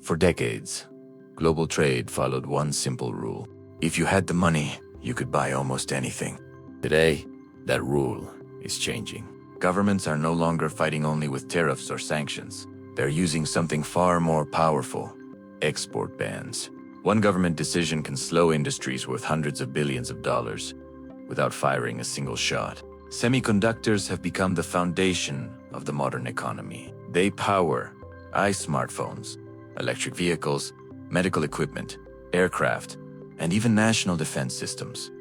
For decades, global trade followed one simple rule. If you had the money, you could buy almost anything. Today, that rule is changing. Governments are no longer fighting only with tariffs or sanctions. They're using something far more powerful: export bans. One government decision can slow industries worth hundreds of billions of dollars without firing a single shot. Semiconductors have become the foundation of the modern economy. They power smartphones, electric vehicles, medical equipment, aircraft, and even national defense systems.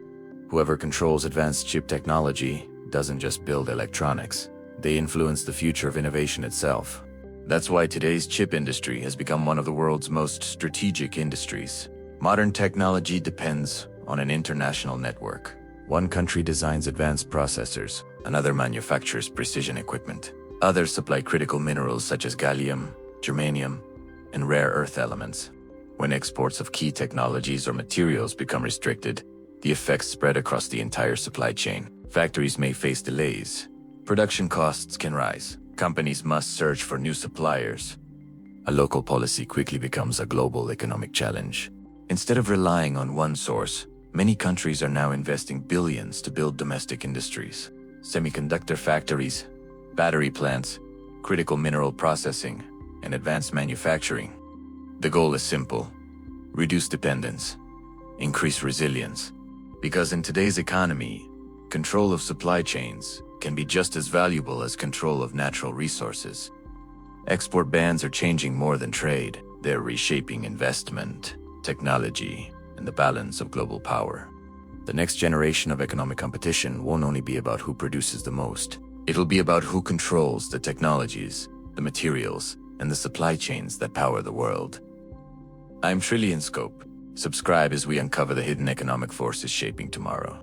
Whoever controls advanced chip technology doesn't just build electronics. They influence the future of innovation itself. That's why today's chip industry has become one of the world's most strategic industries. Modern technology depends on an international network. One country designs advanced processors, another manufactures precision equipment. Others supply critical minerals such as gallium, germanium, and rare earth elements. When exports of key technologies or materials become restricted, the effects spread across the entire supply chain. Factories may face delays. Production costs can rise. Companies must search for new suppliers. A local policy quickly becomes a global economic challenge. Instead of relying on one source, many countries are now investing billions to build domestic industries. Semiconductor factories, battery plants, critical mineral processing, and advanced manufacturing. The goal is simple: reduce dependence, increase resilience. Because in today's economy, control of supply chains can be just as valuable as control of natural resources. Export bans are changing more than trade. They're reshaping investment, technology, and the balance of global power. The next generation of economic competition won't only be about who produces the most. It'll be about who controls the technologies, the materials, and the supply chains that power the world. I'm TrillionScope. Subscribe as we uncover the hidden economic forces shaping tomorrow.